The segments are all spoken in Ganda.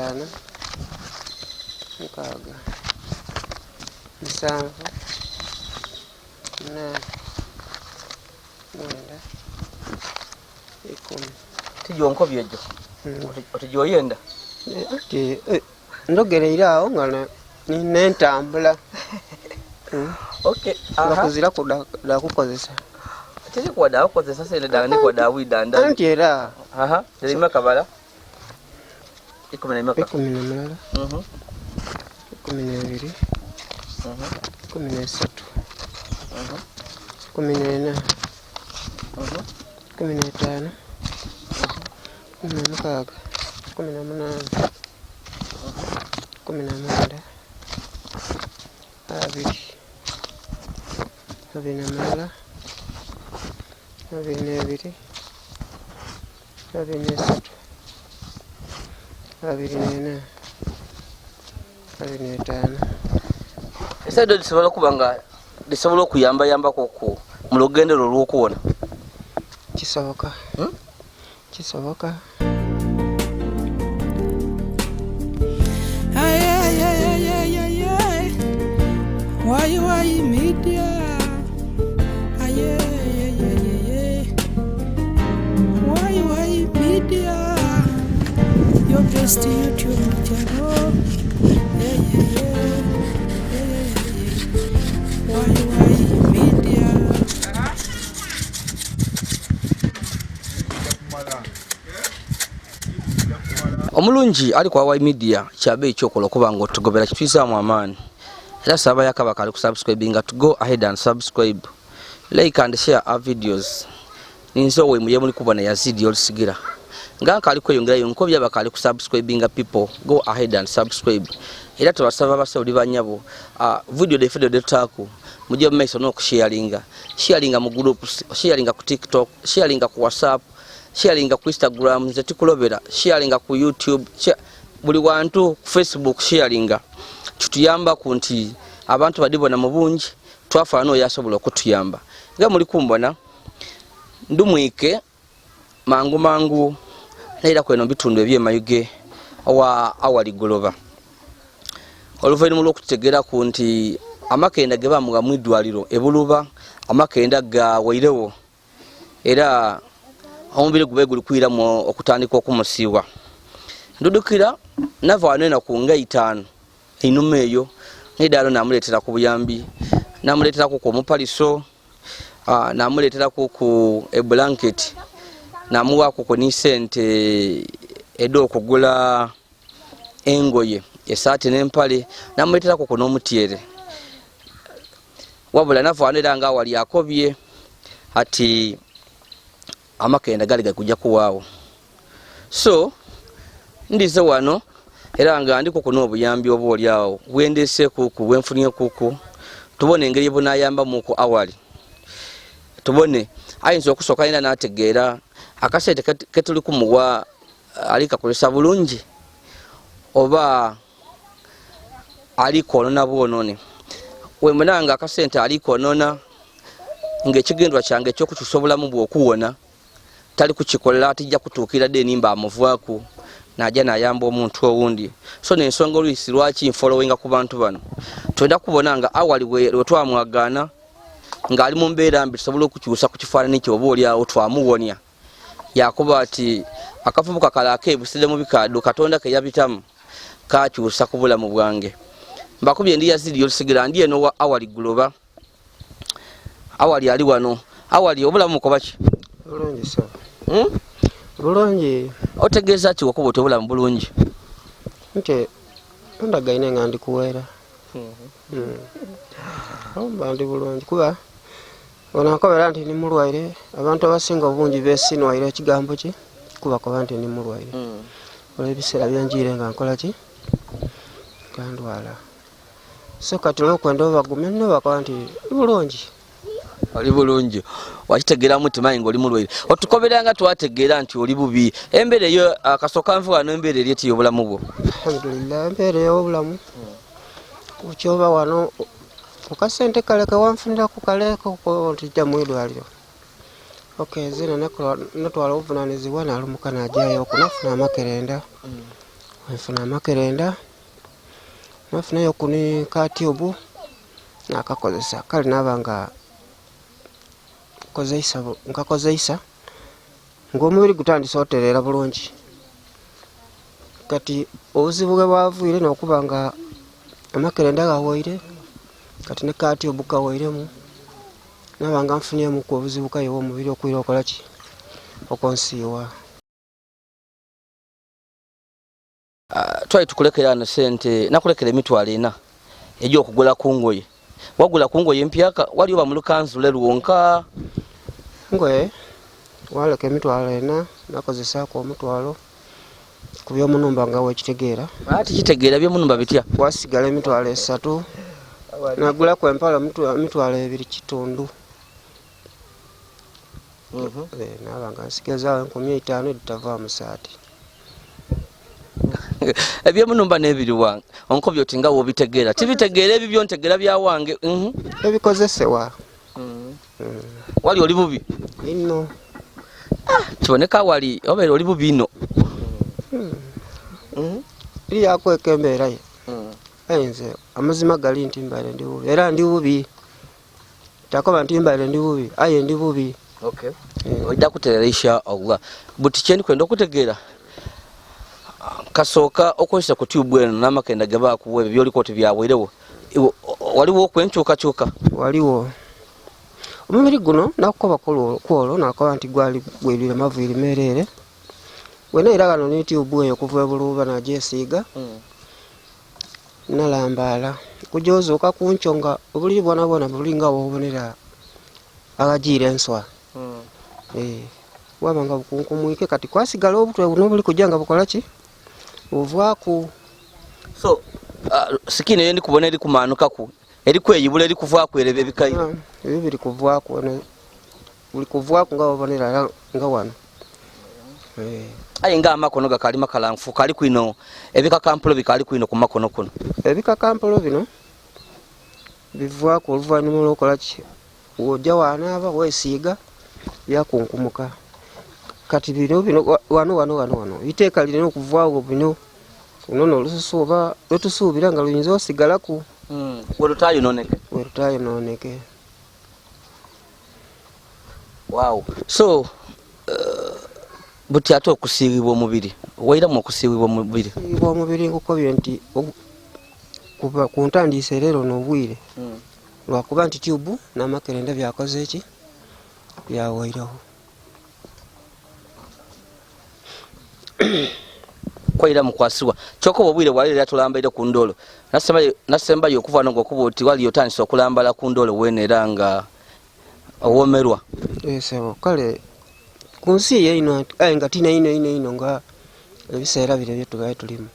5 6 7 8 10 Tijonko byejo. Otijoyenda. Ati ndogereira awo nga nentambula. Okay. Bakuzira kuda kukozesa. Tiri kwada kukozesa sene daga ni kwada wida ndani. Anti era. Terima kabala. 11 12 12 13 14 15 16 18 19 20 22 23 24 25 Ese ndo disobola kubanga disobola kuyamba koko mu lugendero lw'okuwona. Kisoboka. Kisoboka. Why media? Why media? Your best YouTube channel. Why media? Omulungi ali kwa Why Media kyabe ekyokola kubanga otugobera kitwizaamu amaani. Era saba yakabaka ali kusubscribinga to go ahead and subscribe. Like and share our videos. Ninzo we muye muli kubona Yazid Yolisigira. Ngaka ali kweyongera yonko byabaka ali kusubscribinga people go ahead and subscribe. Era tubasaba basawuli banyabo video defedo detaku mujye mmeso no kusharinga. Sharinga mu groups, sharinga ku TikTok, sharinga ku WhatsApp, sharinga ku Instagram, zetikulobera, sharinga ku YouTube, buli wantu ku Facebook sharinga. Tutuyamba kunti abantu badibona mu bungi twafano yasobola okutuyamba. Nga muli kumbona ndumwike mangu naira kweno bitundu ebyemayuge awali Guloba. Oluvannyuma lw'okutegera kunti amakenda ge bamuga mu ddwaliro ebuluba amakenda ga wairewo era omubiri gube guli kwiramu okutandika okumusiiwa. Ndudukira nava anena ku nga 5 inuma eyo nidalo namuletera ku buyambi namuletera ku omupaliso namuletera ku blanket namuwa ku ni sente edo okugula engoye esaati n'empale namuletera ku n'omutiere wabula navanira nga wali akobye ati amakenda gali gakujja kuwaawo. So ndize wano era nga ndiko kuno obuyambi obolyawo bwendese kuku bwenfunye kuku tubone engeri ebunayamba muko awali tubone ayinza okusoka ina nategeera akasente ketuli kumuwa alika kulesa bulungi oba aliko nona bwonone we munanga akasente aliko nona ngekigendwa kyange kyokutusobolamu bwokuwona tali kukikolera atijja kutuukira denimba amuvwaku naja nayamba omuntu owundi. So nensonga olwisi lwaki following ku bantu bano twenda kubonanga awali we twamwagana ngali mu mbeera mbi tusobola okukyusa ku kifaananyi kye oba olyawo twamuwonya yakuba ati akafubuka kalake busile mu bikado katonda ke yabitamu kakyusa ku bulamu bwange. Mbakubye ndi Yazid Yolisigira ndiye no awali Guloba awali ali wano awali obulamu ko baki bulungi so bulungi otegeeza ati wakuba obulamu bulungi nti ndagaine nga ndikuwera ndi bulungi kuba onakobera nti ni mulwaire abantu abasinga obungi besinwaire ekigambo ki kuba ko bantu ni mulwaire olwo ebiseera byanjire nga nkola ki kandwala. So kati olwokwenda obagumye nobaka nti bulungi oli bulungi wakitegera mutima ngo oli mulwaire otukoberanga twategeera nti oli bubi embera eyo akasoka nvuga no embera eri eti obulamu bwo. Alhamdulillah embera y'obulamu ukyoba wano ukasente kaleke wanfunira ku kaleko ko tijja mu idwaliro. Okay zina natwala obuvunanyizibwa nalumuka najayo okunafuna amakerenda nfuna amakerenda nafunayo kuni katyobu nakakozesa kale nabanga nkakozeisa ng'omubiri gutandise oterera bulungi kati obuzibu bwe bwavuire n'okuba nga amakerenda gawaire kati ne katyobu kawairemu nabanga nfunyemu ku obuzibu kayo omubiri okwira okolaki okonsiiwa. Twali tukulekera na sente nakulekera emitwalo 4 egy'okugula ku ngoye. Wagula ku ngoye mpyaka wali oba mu lukanzule lwonka? Ngoye waleka emitwalo 4 nakozesaako omutwalo ku by'omunumba nga wekitegeera. Ati kitegeera by'omunumba bitya? Wasigala emitwalo 3 nagulaku empala emitwalo 2 kitundu. Nabanga nsigazaawo 5,000 editava mu saati. Ebyomunumba n'ebiri wange onkobyo oti nga wobitegeera tibitegeera ebyo byontegeera bya wange ebikozesewa. Wali oli bubi inno kiboneka wali obeera oli bubi inno liyakweka embeera ye ayinze amazima gali nti mbaire ndi bubi era ndi bubi takoba nti mbaire ndi bubi aye ndi bubi. ojja kutereera insha Allah buti kyendi kwenda okutegeera kasooka okozesa ku tube eno n'amakenda ge baakuwa ebyo byoliko ti byaweirewo waliwo okwenkyukakyuka? Waliwo omubiri guno nakukoba kwolwo nakoba nti gwali gwirire maviiri mereere wena era gano ne tube eyo okuva ebuluba nagyesiiga nalambaala kujoozuuka kunkyo nga obuliri bwonabwona bulinga bwobonera agajiira enswa. Wabanga bukunkumwike kati kwasigala obutwe buno buli kujja nga bukola ki buvaaku. So sikino yendi kubona eri kumaanukaku eri kweyibula eri kuvaaku erebe ebikairo ebyo biri kuvaaku buli kuvaaku nga babonera nga wano. Aye nga amakono gakali makalanfu kali kwino ebikakampulo bikali kwino ku makono kuno ebikakampulo bino bivaaku oluvannyuma lw'okola ki wojja wanaaba wesiiga byakunkumuka kati bino wano iteeka lirina okuvaawo bino unono olususu oba lwetusuubira nga luyinza osigalaku werutayonooneke. Wow. So buti ate okusiibibwa omubiri wairamu okusiibibwa omubiri nkukobye nti kuba ku ntandise leero n'obwire lwakuba nti tube n'amakerenda byakoze eki byawairewo. Kwaira mukwasibwa kyokka obwire bwalira tulambaire ku ndolo nasembayo okuva n'okuba oti wali otandise okulambala ku ndolo wene era nga owomerwa. Sebo kale ku nsi ye ino aye nga tina ino nga ebiseera bire byetubaye tulimu.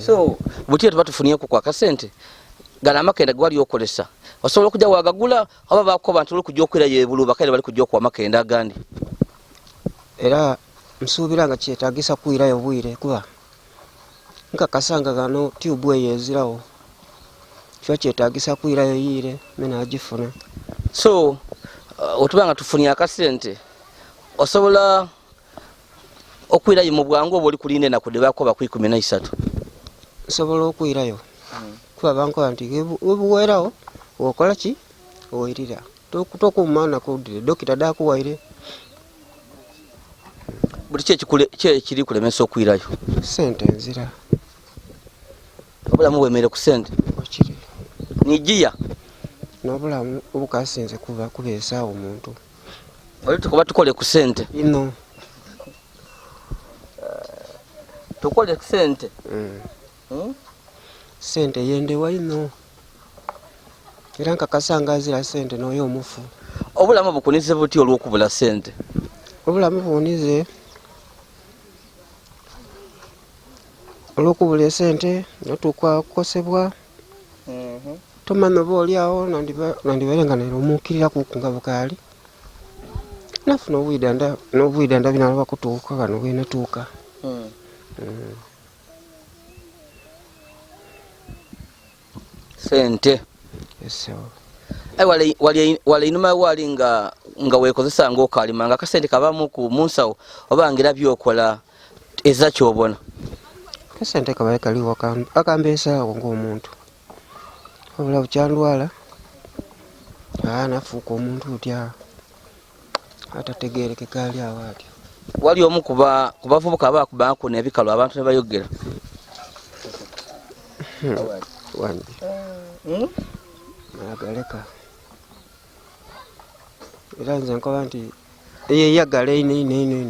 So buti tuba tufunyeku kwa kasente gana amakenda gwali okolesa osobola okujja wagagula oba bakoba nti olukujja okwirayo ebuluba kale bali kujja okuwa amakenda agandi era nsuubira nga kyetaagisa kwirayo bwire kuba nkakasanga gano tube eyo ezirawo kyo kyetaagisa kwirayo yiire mena agifuna. So otubanga tufunye akasente osobola okwirayo mu bwangu oba oli kulinda enaku de bakoba ku 13? Nsobola okwirayo kuba bankoba nti webuweerawo okola ki owirira tokumaana kudire dokita dakuwaire. Buti kyekiri kulemesa okwirayo? Sente nzira obulamu bwemere ku sente okiri nijiya n'obulamu obukasinze kuba kubeesaawo omuntu oli tukuba tukole ku sente ino tukole ku sente. Sente yendewa ino era nkakasanga azira sente n'oyo omufu. Obulamu bukunize buti olw'okubula sente? Obulamu bunize olw'okubula sente notuuka kukosebwa tomanya oba oliawo nandibaire nga nerumuukirira kuku nga bukaali nafuna n'obwida ndabina bakutuuka kano bwenatuuka. Sente wali inuma wali nga wekozesa nga okalima nga akasente kabamu ku munsawo oba ngira byokola eza kyobona? Kasente kabale kaliwo akambeesaawo ng'omuntu wabula bukyandwala nafuuka omuntu otya atategeereke kaali awo atyo. Wali omu ku bavubuka abaakubako n'ebikalu abantu ne bayogera. Wangi nagaleka era nze nkoba nti yeyagala ino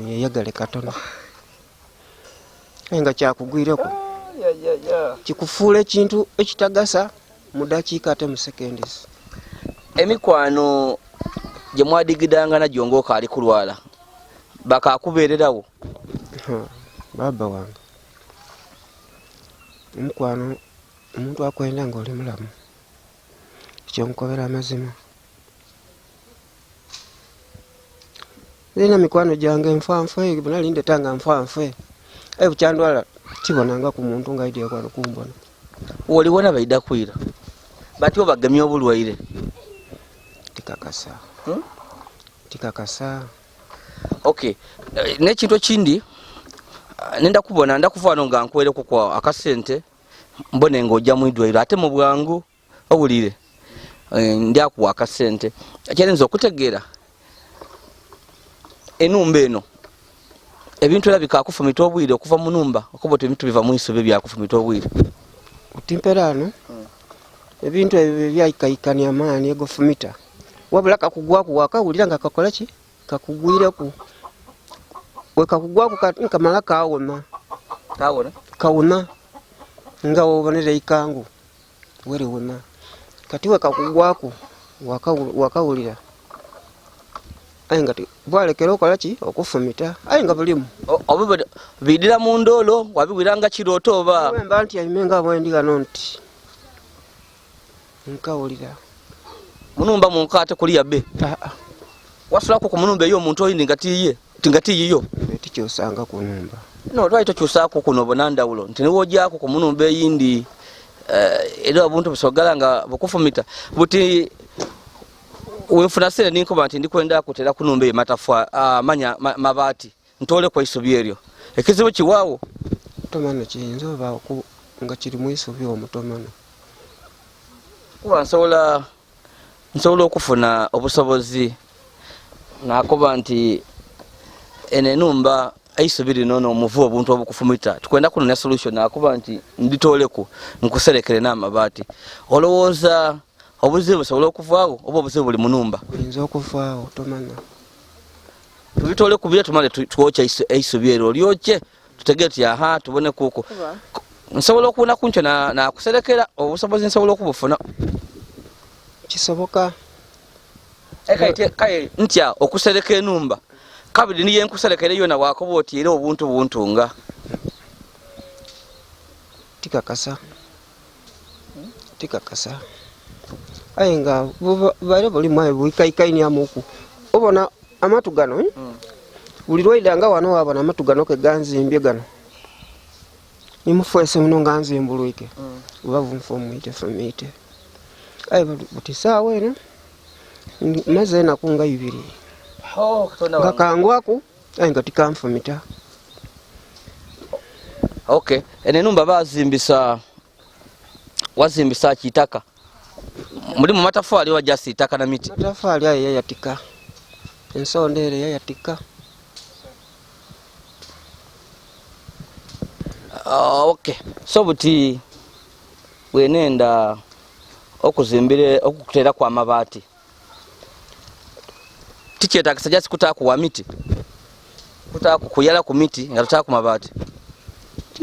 yeyagale katono nga kyakugwireko kikufuula ekintu ekitagasa mu dakiika ate mu sekendis. Emikwano gye mwadigidanga nagyo ng'okaali kulwala bakakubeererawo? Baba wange omukwano omuntu akwenda ng'oli mulamu ekyo nkobera amazima. Nina mikwano gyange nfanfe nali ndetanga nfanfe bukyandwala kibonanga ku muntu ng'aidya kwano kumbona. Oliwona baida kwira bati obagemye obulwaire? Tikakasa. Okay, n'ekintu ekindi nenda kubona ndakuvaano nga nkwereko kwa akasente mbone ng'ojja mu idwaliro ate mu bwangu owulire ndyakuwa akasente. Ekyalinza okutegeera enumba eno ebintu era bikakufumita obwire okuva mu numba okuba oti ebintu biva mu isubi byakufumita obwire? Otimperaano ebintu ebyo byayikayikania amaani egofumita wabula kakugwaku wakawulira nga kakola ki kakugwireku wekakugwaku nkamala kawona nga wobonera ikangu weriwona kati wekakugwaku wakawulira aye nga bwalekera okola ki okufumita aye nga bulimu bidira mu ndoolo wabiwiranga kirooto oba wemba nti ayimenga bwendigano nti nkawulira munumba munkate kuli yabe wasulako ku munumba eyo omuntu oyindi ngatiyiyo tikyosanga ku numba no lwali tokyusako kuno bonandawulo nti niwojako ku munumba eyindi era obuntu busogala nga bukufumita buti wenfuna sene ninkuba nti ndikwenda kutera kunumba ematafwa manya mabaati ntole kwa isubi eryo ekizibu kiwaawo tomana kiyinza oba nga kiri mu isubi omutomana kuba nsobola okufuna obusobozi nakuba nti enenumba isubi lino n'omuvu obuntu obukufumita tukwenda kunona solution nakuba nti nditoleku nkuserekere n'amabaati. Olowooza obuzibu busobola okuvaawo oba obuzibu buli munumba? Buyinza okuvaawo tomanya tubitole kubire tumale twokya isubi eryo lyokye tutegere ti aha tubone kuko nsobola okubona kunkyo nakuserekera obusobozi nsobola okubufuna kisoboka kaye ntya okusereka enumba kabiri niye nkuserekere yona wakoba oti era obuntu buntunga tikakasa aye nga bale buli mwaye bwikaikainyaamuku obona amatu gano buli lwaidanga wano wabona amatu gano ke ganzimbye gano nimufwese muno nga nzimbulwike ubavu mfomwite famite aye buti saawa eno maze nakunga ibiri nga kangwaku aye nga tikanfumita. Okay, enenumba wazimbisa kitaka muri mu matafali wajasi itaka na miti matafali aye yayatika ensondere yayatika. Okay, so buti wenenda okuzimbire okutera kwa mabaati tikyetagisa jasi kutaku wa miti kutaku kuyala ku miti nga tutaku mabaati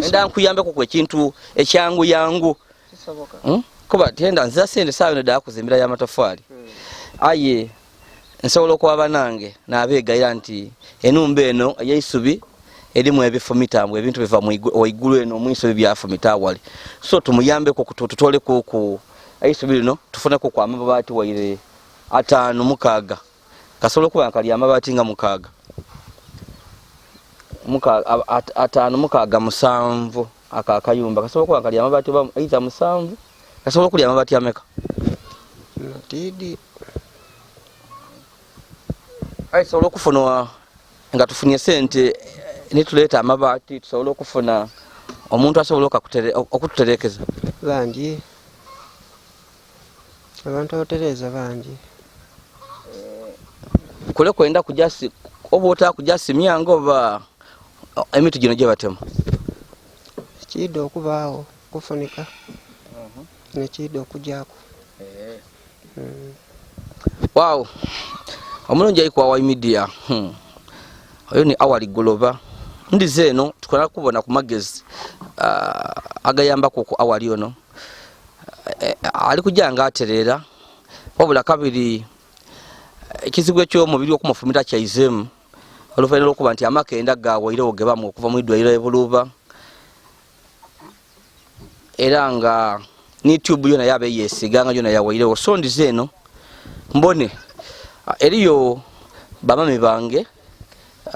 enda nkuyambe ku ekintu ekyangu yangu kuba tenda nza sente sawe ne da kuzimbira ya matafali aye nsobola okwaba nange nabegayira nti enumba eno yeisubi elimu ebifumita mbwe ebintu biva mu igulu eno mwiso byafumita awali so tumuyambe ko tutole ku aisubi lino tufune ko kwa mabaati waire 5 kasobola kuba kali amabaati nga 6 5 7 akakayumba kasobola kuba kali amabaati ba 7 kasobola kuli amabaati ameka natidi ayi sobola okufuna nga tufunye sente nituleta amabaati tusobola okufuna omuntu asobola okututerekeza bangi abantu abatereza bangi kule kwenda kujasi oba otaka kujasi myango oba emitu gino gye batema kiidde okubaawo kufunika nekiidde okujjaako wow omulungi ayiko Awali Media oyo ni Awali Guloba ndize eno tukola kubona ku magezi agayambako ku Awali ono ali kujanga aterera wabula kabiri ekizibu eky'omubiri okumufumita kyaizemu oluvannyuma lw'okuba nti amakenda gaawairewo ge bamu okuva mu iddwaliro Buluba era nga ni tube yona yabe yesiganga yona yawairewo so ndize eno mbone eriyo bamami bange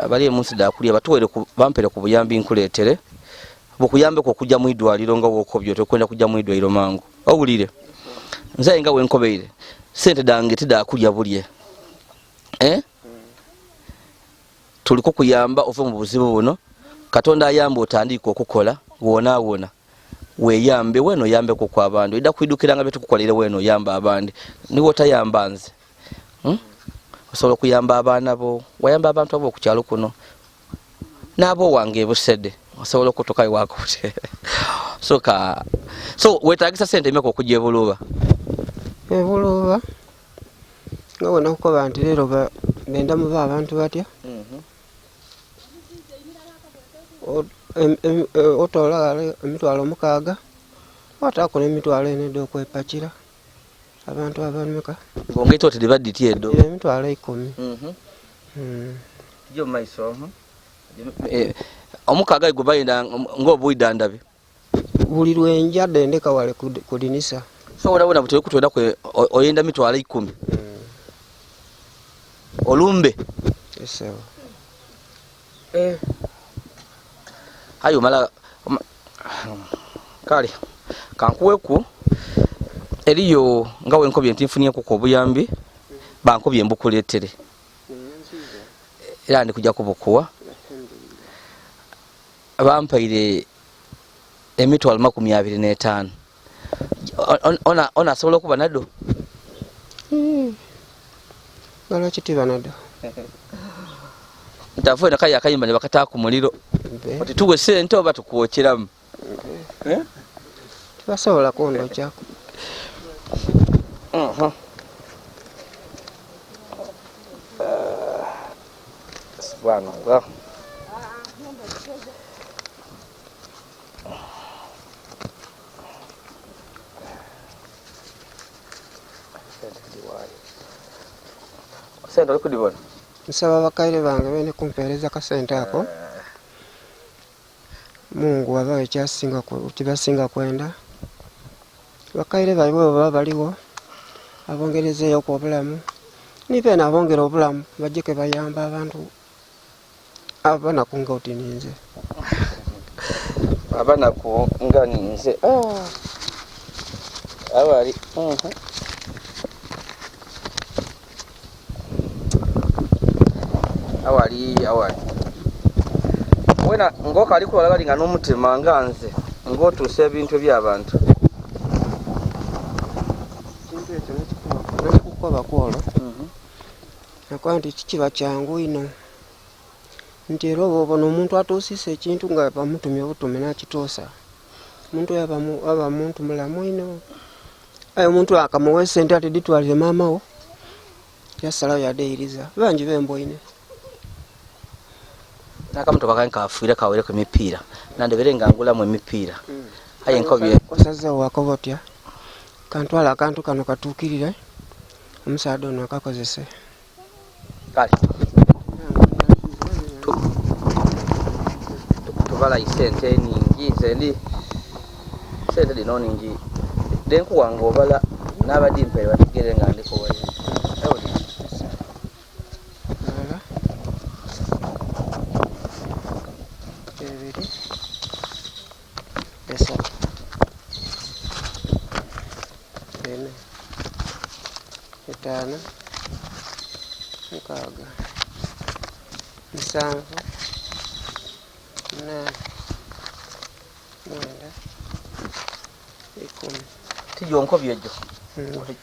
bali emunsi dakulya batuwere bampere ku buyambi nkuleetere bukuyambe ko kujja mu iddwaliro nga wokobyo tokwenda kujja mu iddwaliro mangu owulire nze nga wenkobeire sente dange tidakulya bulye tuliko kuyamba ove mu buzibu buno Katonda ayamba otandika okukola wona weyambe weno yambe ko kwa bandu ida kuidukiranga betu kukolere weno yamba abandi niwo tayamba nze osobola kuyamba abaana bo wayamba abantu abo okukyalo kuno nabo wange busede osobola okutoka iwako so wetagisa sente meko okujja Buluba Buluba nga wona okukoba nti leero benda mu abantu batya otola emitwalo 6 wataako n'emitwalo ene edda okwepakira abantu abanuka bongeito oti dibaditi eddo emitwalo 10 jo maiso omukaga gwe bayinda ng'obuyindandabe buli lwenja dendeka wale kudinisa so wona butwe kutwenda kwe oyenda mitwalo 10 olumbe esewa ayo mala kale kankuweku eriyo nga wenkobye ntinfunye ku obuyambi bankobye mbukuleetere era ndi kujja kubukuwa bampaire emitwalo 25 ona asobola okuba naddo wala kitiba naddo ntafuna kaya akayimba ne bakata ku muliro oti tuwe sente oba tukuwokyeramu tibasobola kundokyako subhanallah sente olikudibona nsaba bakaire bange bene kumpeereza kasente ako Mungu wabawe ekyasinga kibasinga kwenda bakaire baliwo baba baliwo abongerezeeyo ku obulamu nibe nabongera obulamu bajjeke bayamba abantu abanaku nga oti ninze abanaku nga ninze Awali Awali wena ngoka ali kulala linga n'omutima nganze ng'otuusa ebintu by'abantu kintu ekyo nekikukoba kwolo nakuba nti kikiba kyangu ino nti era oba obona omuntu atuusisa ekintu nga bamutumye obutume nakituusa omuntu oyo aba muntu mulamu ino ayo omuntu akamuwa esente ati ditwalire maama wo yasalawo yadeiriza bangi bemboine nakamutoka kange kafuire kawereko emipiira nandebere nga ngulamu emipiira aye nkobye osazeewo wakoba otya kantwala akantu kano katuukirire omusaada ono akakozese kale tubala isente ningi zendi sente dino ningi denkuwanga obala n'abadimpere bategere nga ndikuwali Etano, mukaaga, musanvu, munaana, mwenda, 10. Tijonko byejo.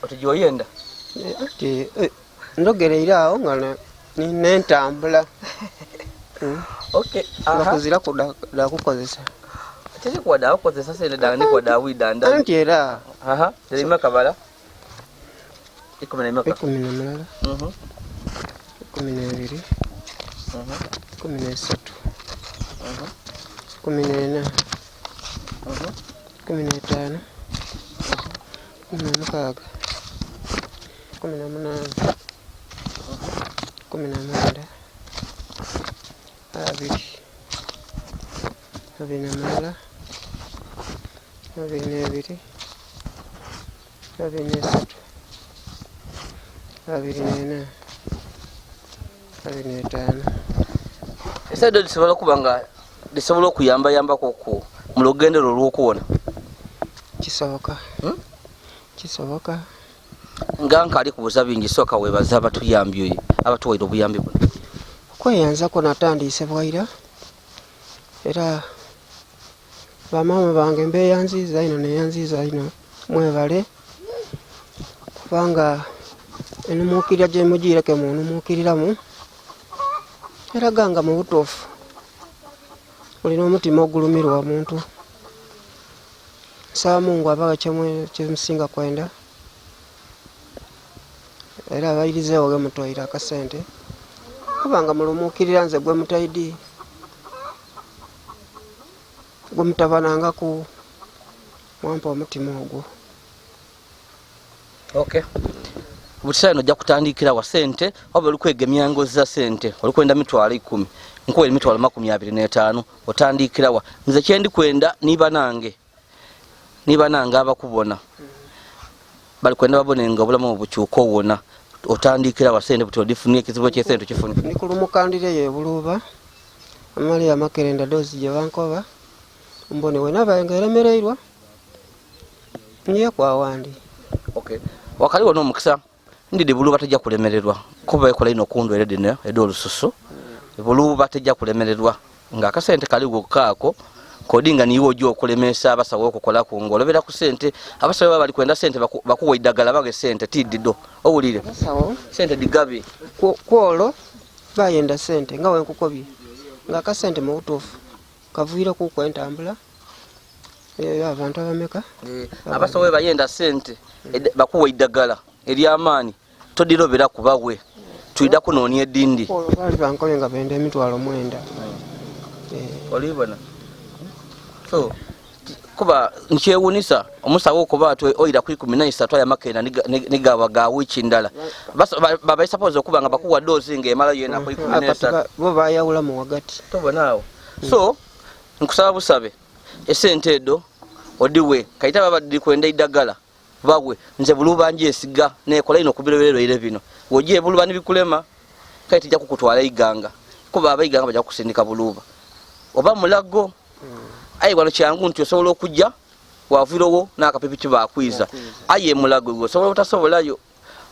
Otijoyenda. Ati ndogereira awo nga nentambula. Okay. Nakuzira kuda kukozesa. Tiri kwada kukozesa sene dandi kwada widanda. Anti era. Terima kabala. 10 12. 12. 13. 14. 15. 16. 18. 19. 20. 22. 23. 24. 25. Esedo disobola kubanga disobola okuyamba koko mu lugendero lw'okuwona. Kisoboka. Kisoboka. Nganka ali kubuza bingi soka webaza abatuyambye abatuwaire obuyambi buno. Kweyanza ko natandise bwaira. Era bamama bange mbeyanziza ino neyanziza ino mwebale. Kubanga enumukirya gye mugireke muntu mukiriramu. Era ganga mu butofu. Olina omutima ogulumirwa muntu. Saa Mungu abaga kyemusinga kwenda. Era abayirizeewo ge mutoyira akasente. Kubanga mulumukirira nze gwe mutaidi. Gwe mutabananga ku mwampa omutima ogwo. Okay. Butisano ojja kutandikira wa sente oba olikwegemya ngozi za sente olikwenda mitwalo 10 nkuwe mitwalo 25 otandikira wa nze kyendi kwenda niba nange abakubona bali kwenda babonenga obulamu obukyuko wona otandikira wa sente butodifunie ekizibu ky'esente kifuni nikulumukandire ye Guloba amali amakerenda dozi gye bankoba mbone wena bayenga eremereirwa niye kwa wandi. Okay. Wakali wano omukisa ndidi Guloba tajja kulemererwa kuba ekola ino kundu eredine olususu Guloba tajja kulemererwa nga akasente kali gokako kodinga niwo ojo okulemesa abasawo okukola ku ngolobera ku sente abasawo bali kwenda sente bakuwa idagala bage sente tiddido owulire abasawo sente digabi kwolo bayenda sente nga wenkukobye nga akasente mu butofu kavuira ku kwentambula abantu abameka abasawo bayenda sente bakuwa idagala eri amani todirobera kubawe tuida kunonie dindi bali bankoye nga bende emitwalo 9 olibona so kuba nkyewunisa omusawo kuba atwe oira ku 13 ya makena nigawa ga wichi ndala baba suppose okuba nga bakuwa dozi ngemala yena ku 13 bo bayawula mu wagati tobonawo so nkusaba busabe esente edo odiwe kaita baba dikwenda idagala bawe nze Guloba nje esiga nekola ino kubirobero ile bino woje Guloba nibikulema kaita ja kukutwala iganga kuba abayiganga baja kusindika Guloba oba mulago ayi wano kyangu nti osobola okujja wavirowo n'akapipiti bakwiza aye mulago go osobola utasobolayo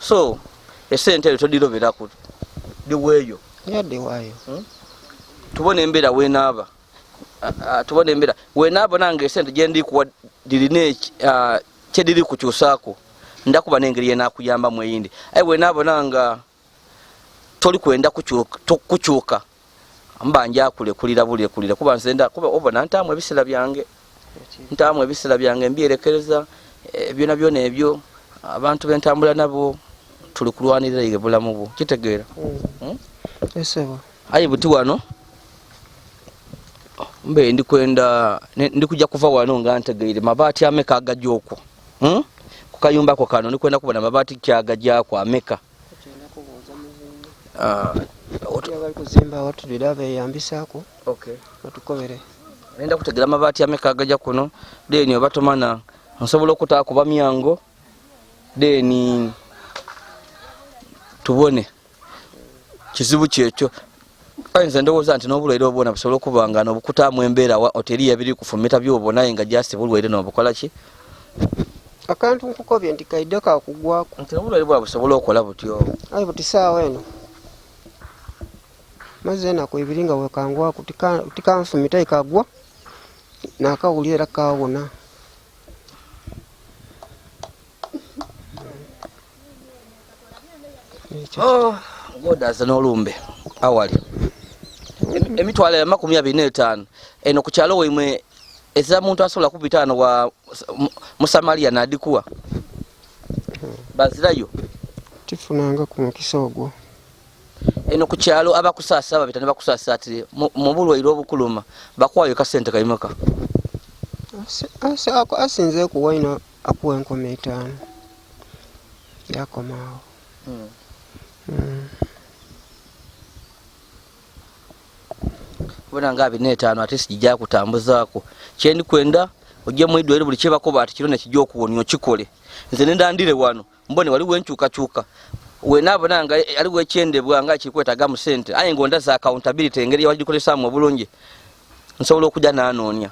so esente todirobera ku diweyo yadde wayo tubone embera wenaba tubone embera wenaba nange esente gyendi kuwa dirine kyediri kukyusako ndakuba nengeri yena kuyamba mweyindi ayi wenaba nanga toli kwenda kukyuka mbanja kulira kuba nzenda kuba obona ntamwe bisira byange mbyerekereza byona ebyo abantu bentambula nabo tuli kulwanirira ige bulamu bwo kitegeera esebo ayi buti wano mbe ndikujja kuva wano nga ntegeere mabati ameka agajoko kukayumba ko kano ndikwenda kubona mabati kyagajako ameka bali kuzimba watu bidabe yambisako okay batukobere nenda kutegera mabati ameka agaja kuno deni obatomana nsobola okutaka kuba myango deni tubone kizibu kyekyo nze ndowooza nti n'obulwaire obwona busobola okubanga n'obukutaamu embeera wa hoteri yabiri kufumita byobona nga jasi bulwaire n'obukola ki akantu nkukobye nti kaidde kakugwako nti obulwaire bwa busobola okola butyo ayi buti saawa eno mazena ku ibiri nga wekangwaku tikanfumita ikagwa nakawulira kawona. Godaza n'olumbe awali emitwalo ya 25 eno ku kyalo wemwe eza muntu asobola kupitaano wa Musamaria nadikuwa bazirayo tifunanga ku mukisa ogwo. eno ku kyalo abakusaasa babita ne bakusaasa ati mu bulwaire obukuluma bakwayo ka sente kayimaka asinze kuwaina akuwa 5,000 yakomaawo. kubona nga 25 ate sijja kutambuzaako kyendi kwenda ojje mu idwere buli kyebakoba ati kiro nekijja okuwonyo kikole nze nendandire wano mbone waliwo enkyukakyuka wenaabona nga aliwo ekyendebwa nga kikwetaga mu sente aye ngonda za accountability engeri yawagikolesaamu obulungi nsobola okujja nanoonya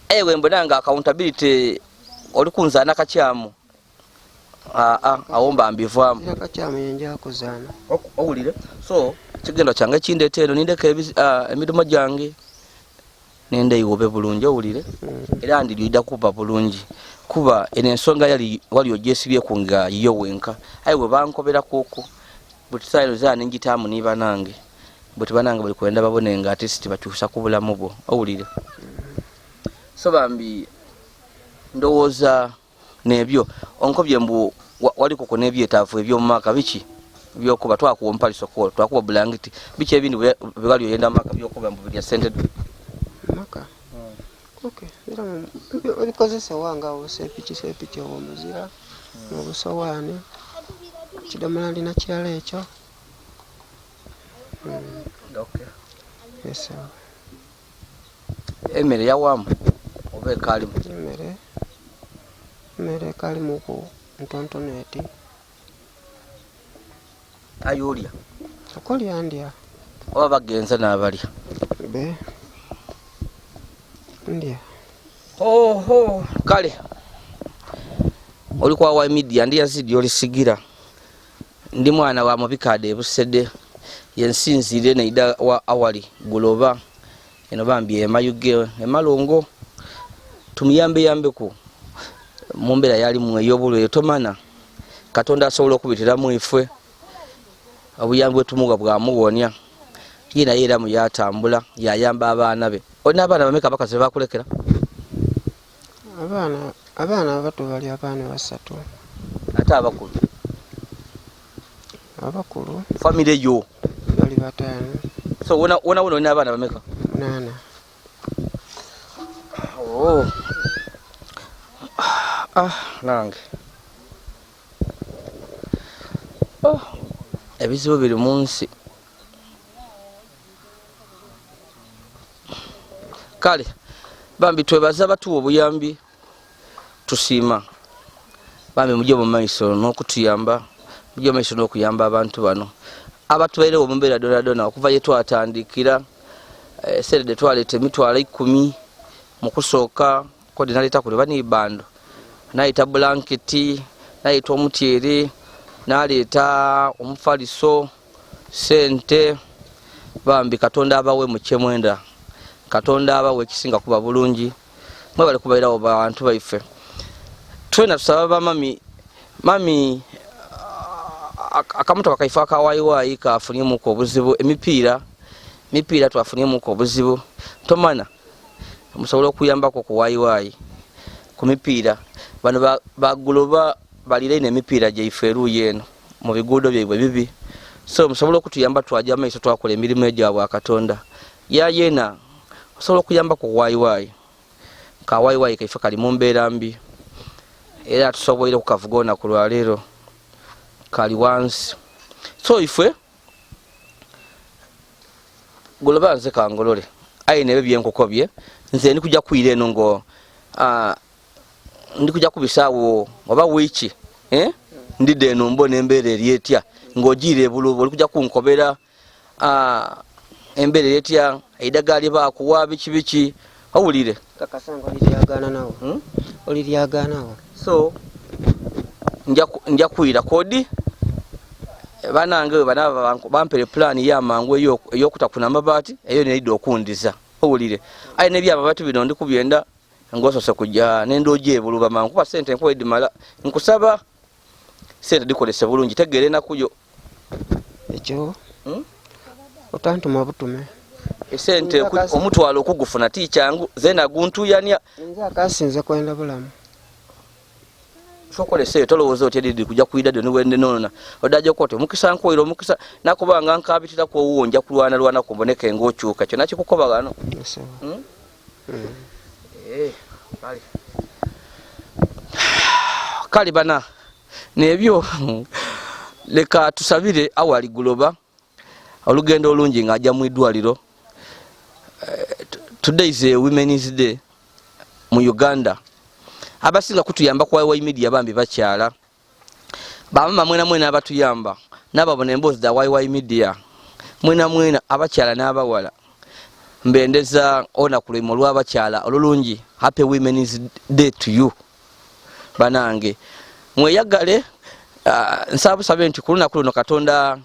ewe mbona nga accountability oli kunzaana kakyamu awomba mbivaamu akakyamu yenjakuzaana owulire so kigendo kyange kindeeta eno nindeka emirimu gyange nende iwobe bulungi owulire era ndirida kuba bulungi kuba eno ensonga wali ogyesibyeku nga yiyo wenka aye bwe bankobera kuku buti sayiro za ningitaamu niba nange buti banange buli kwenda babone nga ate siti bakyusa ku bulamu bwo owulire so bambi ndowooza nebyo onkobye mbu wali kuko nebyetaavu ebyomumaka biki byokuba twakuwa mpalisoko twakuwa bulangiti biki ebindi bwali oyenda maka byokuba mbu bya sente maka. Okay, obikozesa wanga sepiki obumuzira obusowaani kidomola ndina kirala ekyo. Emmere yawamu oba ekalimu emmere ekalimu ku ntontono eti ayolya okolya ndya oba bagenza n'abalya be ndya. Kale oli kwa wa media ndi Yazid Yolisigira ndi mwana wa mubikade ebusede yensinzire neida wa awali Guloba eno bambi emayuge emalongo tumuyambe ku mumbera yali mwe yobulwe tomana Katonda asobola okubitira mu ifwe obuyambe tumuga bwa muwonya yina yera mu yatambula yayamba abaana be. Olina abaana bameka bakaze bakulekera? Abaana abato bali abaana 3. Ate abakulu family yo bali 5. So wona olina abaana bameka? 8. Nange ebizibu biri mu nsi. Kale bambi twebaza batuwa obuyambi tusiima bambi mujje mu maiso n'okutuyamba mujje mu maiso n'okuyamba abantu bano abatubaire mu mbeera dona okuva ye twatandikira serede twaleta emitwalo 10 mu kusooka kodi naleta kuleba n'ibando nayita blanketi nayita omutyere naleta omufaliso sente bambi Katonda abawe mu kyemwenda Katonda abawe kisinga kuba bulungi mwe bali kubairawo bantu baife twena tusaba ba mami akamuto bakaifa kawayiwayi kafunye mu kobuzibu emipiira twafunye mu kobuzibu tomana musobola okuyamba ko kuwayiwayi ku mipiira bano ba Guloba balire n'emipiira gyaife eruyeno mu bigudo byebwe bibi so musobola okutuyamba twaja maiso twakola emirimu egyabwe Katonda yayena osobola okuyamba ku wayiwayi ka wayiwayi kaife kali mu mbeera mbi era tusoboire kukavugona ku lwaleero kali wansi so ife Guloba nze kangolole aye nebe byenkokobye nze ndi kujja kwira eno ngo ndi kujja kubisaawo oba wiiki ndidde eno mbona embeera eryetya ng'ogire bulubu oli kujja kunkobera embeera eryetya eidagaali baakuwa biki owulire kakasanga oliryagaana nawo so nja kwira kodi banange banaba bampere plan y'amangu ey'okutafuna amabaati eyo neidde okundiza owulire ayi nebyaba batu bino ndi kubyenda ngosose kujja nendoje buluba mankuba sente nko edimala nkusaba sente dikolese bulungi tegere nakuyo ekyo otantuma butume esente omutwalo okugufuna tichangu zena guntuyanya nza kasinze kwenda bulamu sokolese tolowooza otedidi kujja kuidadyo niwende nona odajo kote mukisa nkoiro mukisa nakubanga nkabitira ko uwonja kulwana kumboneke ngochuka kyo nakikukobagano kali bana nebyo leka tusabire awali Guloba olugendo olungi nga ajja mu idwaliro. Today is a Women's Day mu Uganda. Abasinga kutuyamba kwa YY Media bambi bakyala. Bamama mwena abatuyamba nababona emboozi da YY Media. Mwena abakyala n'abawala. Mbendeza ona kulimo lwa abakyala olulungi. Happy Women's Day to you. Banange. Mweyagale nsabu sabe nti kuluna kuno Katonda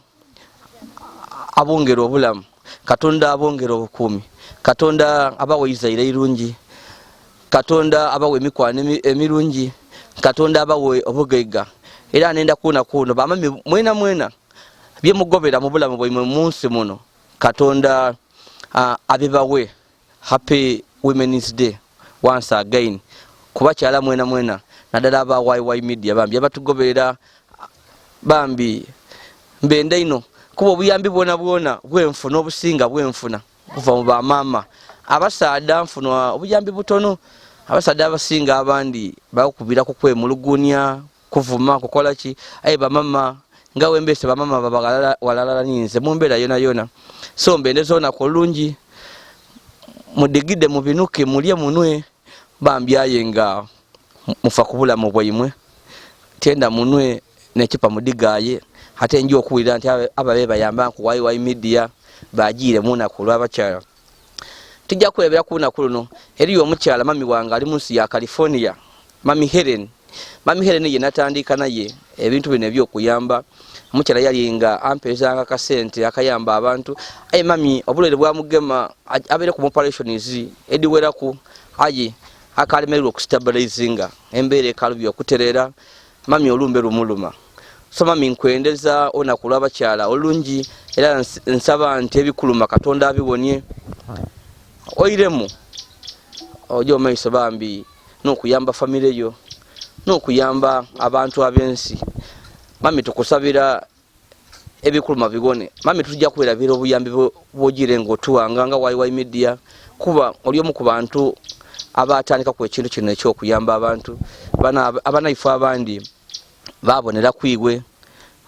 abongero obulamu. Katonda abongero obukumi. Katonda abawe izaira irungi. Katonda abawe mikwane emirungi. Katonda abawe obugaiga. Era nenda kuno bamami mwena bye mugobera mu bulamu bwe munsi muno. Katonda abibawe. Happy Women's Day once again. Kubakyala mwena nadala aba YY Media bambi abatugobera bambi mbenda ino kuba obuyambi bwona bwenfuna obusinga bwenfuna kuva mu bamama abasaada nfunwa obuyambi butono abasaada abasinga abandi bakubira ku kwemulugunya kuvuma kukola ki ayi bamama ngawe mbese bamama babagalala walala ninze mumbera yona so mbendeza na kolungi mudigide mu binuke mulye munwe bambi ayenga mufa kubula mu bwimwe tenda munwe nekipa mudigaye hate njo okuwira nti ababe bayamba ku YY Media bajire muna kulwa abakyala tujja kulebera kuna kuno eriyo omukyala mami wanga ali munsi ya California mami Helen ye natandika naye ebintu bine byo kuyamba omukyala yalinga ampezanga kasente akayamba abantu ayi mami obulere bwa mugema abere ku operations ediwera ku ayi akalimerwa okustabilizinga embere kalubyo kuterera mami olumbe lumuluma so mami nkwendeza ona kulwa abakyala olungi era nsaba nti ebikuluma Katonda abibonye oiremu ojo maiso bambi nokuyamba family yo nokuyamba abantu abensi mami tukusabira ebikuluma bigone mami tujja kwelabira obuyambi bwogire ngotuwanga nga YY Media kuba oli omu ku bantu abatandika ku ekintu kino ekyokuyamba abantu abanaifu abandi babonera kwigwe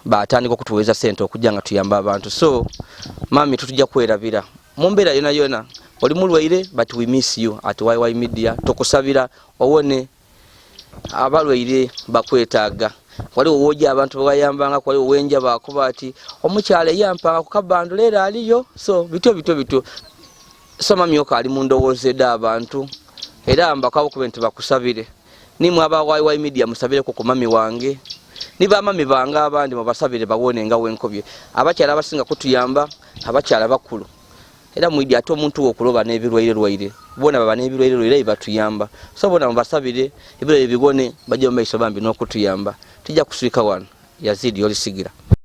batandika okutuweza sente okujja nga tuyamba abantu so mami tutujja kwerabira mumbera yona oli mulwaire but we miss you at YY Media tukusabira owone abalwaire bakwetaaga wali owoja abantu bayambanga kwali owenja bakuba ati omukyale yampanga ku kabando lera aliyo so bito so mami yoka ali mundowoze da abantu era mbakawo kubenti bakusabire nimwe aba YY Media musabire ko mami wange niba mami banga abandi mubasabire bawone nga wenkobye abakyala abasinga kutuyamba abakyala bakulu era mwidi ato omuntu okuloba nebirwaire bona baba nebirwaire batuyamba so bona mubasabire ebirwaire bigone bajje mu maiso bambi n'okutuyamba tujja kuswika wano Yazid Yolisigira.